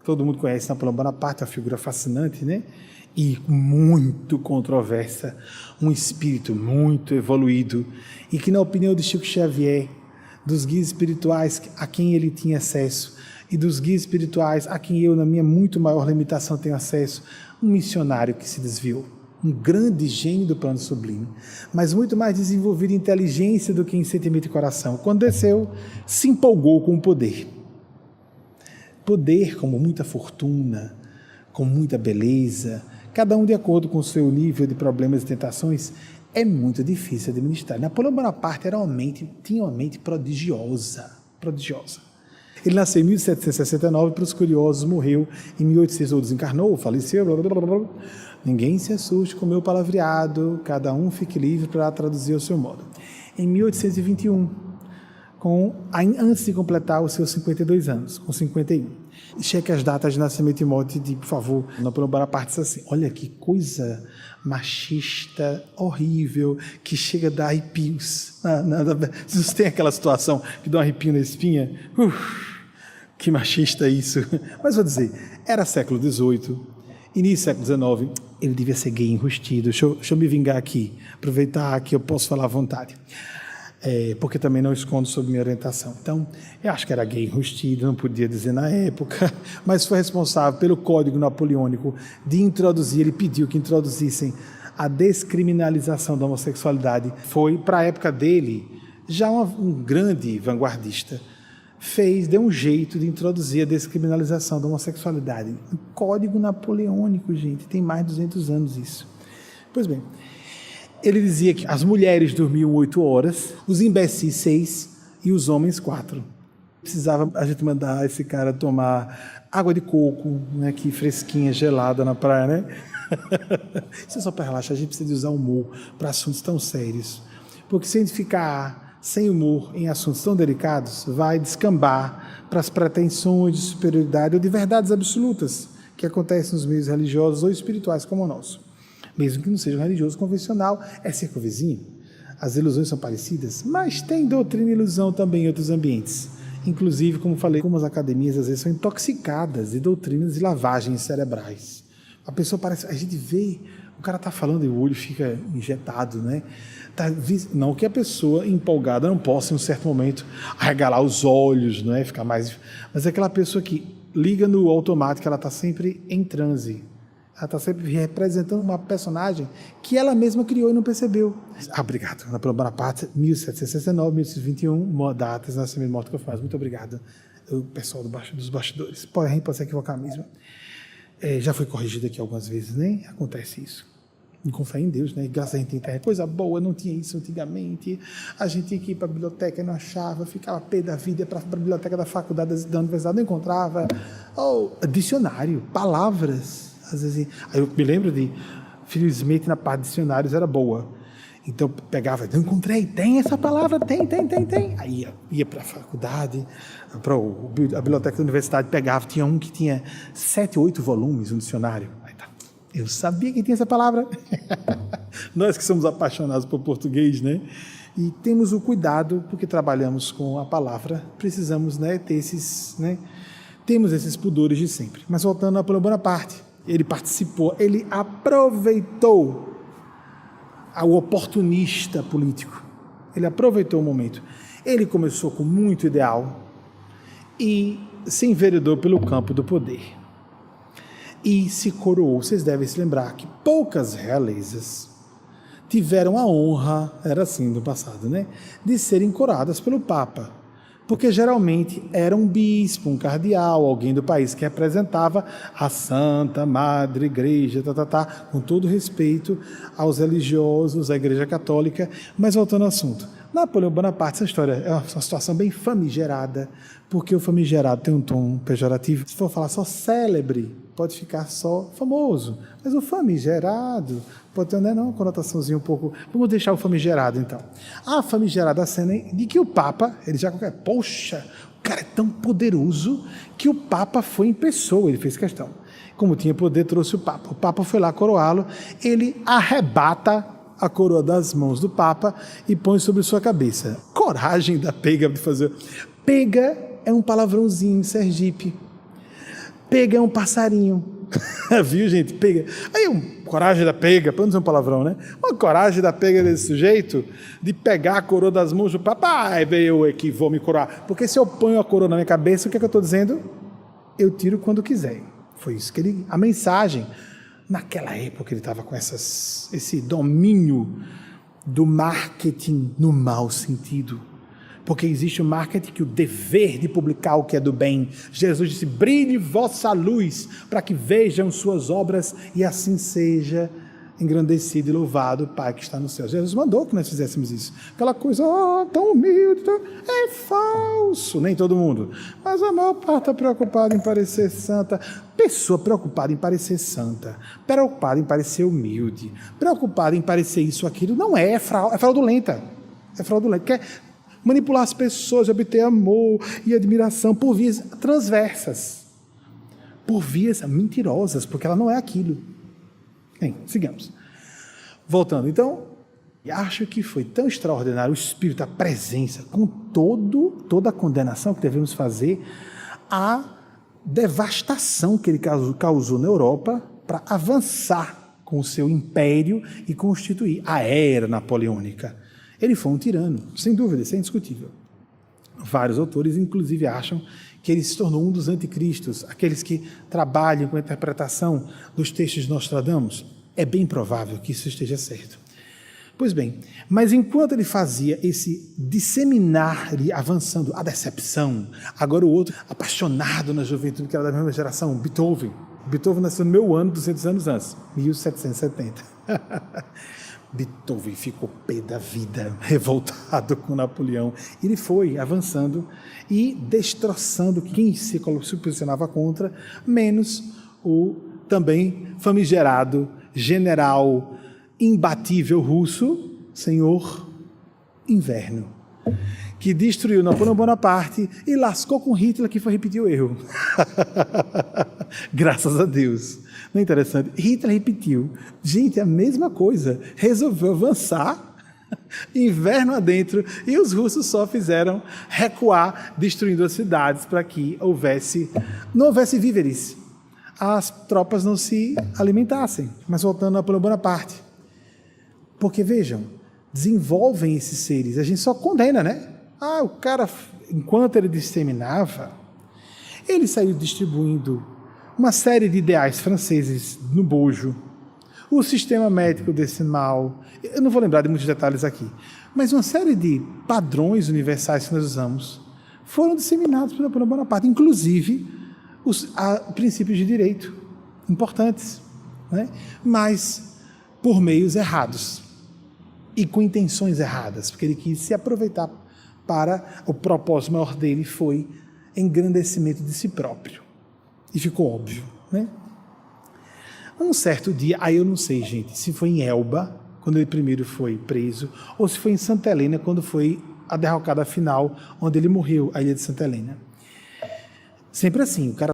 Todo mundo conhece Napoleão Bonaparte, é uma figura fascinante, né? E muito controversa, um espírito muito evoluído, e que, na opinião de Chico Xavier, dos guias espirituais a quem ele tinha acesso, e dos guias espirituais a quem eu, na minha muito maior limitação, tenho acesso, um missionário que se desviou, um grande gênio do plano sublime, mas muito mais desenvolvido em inteligência do que em sentimento e coração. Quando desceu, se empolgou com o poder. Poder como muita fortuna, com muita beleza, cada um de acordo com o seu nível de problemas e tentações, é muito difícil administrar. Napoleão Bonaparte tinha uma mente prodigiosa. Ele nasceu em 1769, para os curiosos, morreu em 1800, ou desencarnou, faleceu, blá, blá, blá, blá. Ninguém se assuste com o meu palavreado, cada um fique livre para traduzir ao seu modo. Em 1821, antes de completar os seus 52 anos, com 51. Cheque as datas de nascimento e morte por favor, Napoleão Bonaparte diz assim, olha que coisa machista, horrível, que chega a dar arrepios. Vocês têm aquela situação que dá um arrepio na espinha? Que machista isso. Mas vou dizer, era século XVIII, início do século XIX, ele devia ser gay enrustido. Deixa eu me vingar aqui, aproveitar que eu posso falar à vontade. Porque também não escondo sobre minha orientação. Então, eu acho que era gay enrustido, não podia dizer na época, mas foi responsável pelo Código Napoleônico de introduzir, ele pediu que introduzissem a descriminalização da homossexualidade. Foi, para a época dele, já um grande vanguardista, deu um jeito de introduzir a descriminalização da homossexualidade. O Código Napoleônico, gente, tem mais de 200 anos isso. Pois bem, ele dizia que as mulheres dormiam 8 horas, os imbecis 6 e os homens 4. Precisava a gente mandar esse cara tomar água de coco, né, que fresquinha, gelada na praia, né? Isso é só para relaxar, a gente precisa de usar humor para assuntos tão sérios. Porque se a gente ficar sem humor em assuntos tão delicados, vai descambar para as pretensões de superioridade ou de verdades absolutas que acontecem nos meios religiosos ou espirituais como o nosso. Mesmo que não seja um religioso convencional, é circunvizinho. As ilusões são parecidas, mas tem doutrina e ilusão também em outros ambientes. Inclusive, como falei, como as academias às vezes são intoxicadas de doutrinas e lavagens cerebrais. A pessoa parece, a gente vê, o cara está falando e o olho fica injetado, né? Não que a pessoa empolgada não possa, em um certo momento, arregalar os olhos, né? Ficar mais... Mas é aquela pessoa que liga no automático, ela está sempre em transe. Ela está sempre representando uma personagem que ela mesma criou e não percebeu. Obrigado. Napoleão Bonaparte, 1769, 1821, datas, nascimento e morte que eu faço. Muito obrigado. O pessoal dos bastidores. Pode se equivocar mesmo. Já foi corrigido aqui algumas vezes, né? Acontece isso. E com fé em Deus, né? Graças a gente tem coisa boa, não tinha isso antigamente. A gente tinha que ir para a biblioteca, não achava, ficava pé da vida para a biblioteca da faculdade, da universidade, não encontrava. Dicionário, palavras. Às vezes, aí eu me lembro de felizmente na parte de dicionários era boa. Então pegava, não encontrei, tem essa palavra, tem. Aí ia para a faculdade, para a biblioteca da universidade, pegava, tinha um que tinha 7, 8 volumes, um dicionário. Aí tá. Eu sabia que tinha essa palavra. Nós que somos apaixonados por português, né? E temos o cuidado, porque trabalhamos com a palavra, precisamos, né, ter esses, né? Temos esses pudores de sempre. Mas voltando a Napoleão Bonaparte, ele participou, ele aproveitou o oportunista político. Ele aproveitou o momento. Ele começou com muito ideal e se enveredou pelo campo do poder. E se coroou. Vocês devem se lembrar que poucas realezas tiveram a honra, era assim no passado, né, de serem coroadas pelo Papa. Porque geralmente era um bispo, um cardeal, alguém do país que representava a Santa Madre Igreja, com todo respeito aos religiosos, à Igreja Católica. Mas voltando ao assunto, Napoleão Bonaparte, essa história é uma situação bem famigerada, porque o famigerado tem um tom pejorativo. Se for falar só célebre, pode ficar só famoso, mas o famigerado pode ter uma conotaçãozinha um pouco... Vamos deixar o famigerado, então. A famigerada cena de que o Papa, ele já... Poxa, o cara é tão poderoso que o Papa foi em pessoa, ele fez questão. Como tinha poder, trouxe o Papa foi lá coroá-lo, ele arrebata a coroa das mãos do Papa e põe sobre sua cabeça. Coragem da pega de fazer... Pega é um palavrãozinho em Sergipe. Pega é um passarinho. Viu, gente? Pega. Aí, coragem da pega, para não dizer um palavrão, né? Uma coragem da pega desse sujeito de pegar a coroa das mãos do papai, veio eu que vou me coroar. Porque se eu ponho a coroa na minha cabeça, o que é que eu estou dizendo? Eu tiro quando quiser. Foi isso que ele. A mensagem. Naquela época ele estava com esse domínio do marketing no mau sentido. Porque existe o marketing que o dever de publicar o que é do bem. Jesus disse, brilhe vossa luz para que vejam suas obras e assim seja engrandecido e louvado o Pai que está no céu. Jesus mandou que nós fizéssemos isso. Aquela coisa tão humilde, é falso, nem todo mundo. Mas a maior parte está preocupada em parecer santa. Pessoa preocupada em parecer santa, preocupada em parecer humilde, preocupada em parecer isso, aquilo, não é fraudulenta. É fraudulenta. Quer manipular as pessoas, obter amor e admiração por vias transversas, por vias mentirosas, porque ela não é aquilo. Bem, sigamos. Voltando, então, acho que foi tão extraordinário o Espírito, a presença, com toda a condenação que devemos fazer, a devastação que ele causou na Europa para avançar com o seu império e constituir a era napoleônica. Ele foi um tirano, sem dúvida, isso é indiscutível. Vários autores, inclusive, acham que ele se tornou um dos anticristos, aqueles que trabalham com a interpretação dos textos de Nostradamus. É bem provável que isso esteja certo. Pois bem, mas enquanto ele fazia esse disseminar, avançando a decepção, agora o outro, apaixonado na juventude, que era da mesma geração, Beethoven. Beethoven nasceu no meu ano, 200 anos antes, 1770. Beethoven ficou pé da vida, revoltado com Napoleão. Ele foi avançando e destroçando quem se posicionava contra, menos o também famigerado general imbatível russo, senhor Inverno, que destruiu Napoleão Bonaparte e lascou com Hitler, que foi repetir o erro. Graças a Deus. Não é interessante? Hitler repetiu. Gente, a mesma coisa. Resolveu avançar, inverno adentro, e os russos só fizeram recuar, destruindo as cidades para que não houvesse víveres. As tropas não se alimentassem. Mas voltando a Napoleão Bonaparte. Porque, vejam, desenvolvem esses seres. A gente só condena, né? O cara, enquanto ele disseminava, ele saiu distribuindo uma série de ideais franceses no bojo, o sistema médico decimal, eu não vou lembrar de muitos detalhes aqui, mas uma série de padrões universais que nós usamos foram disseminados por Napoleão Bonaparte, inclusive os princípios de direito importantes, né? Mas por meios errados e com intenções erradas, porque ele quis se aproveitar para o propósito maior dele foi engrandecimento de si próprio. E ficou óbvio, né? Um certo dia, eu não sei, gente, se foi em Elba, quando ele primeiro foi preso, ou se foi em Santa Helena, quando foi a derrocada final, onde ele morreu, a ilha de Santa Helena. Sempre assim, o cara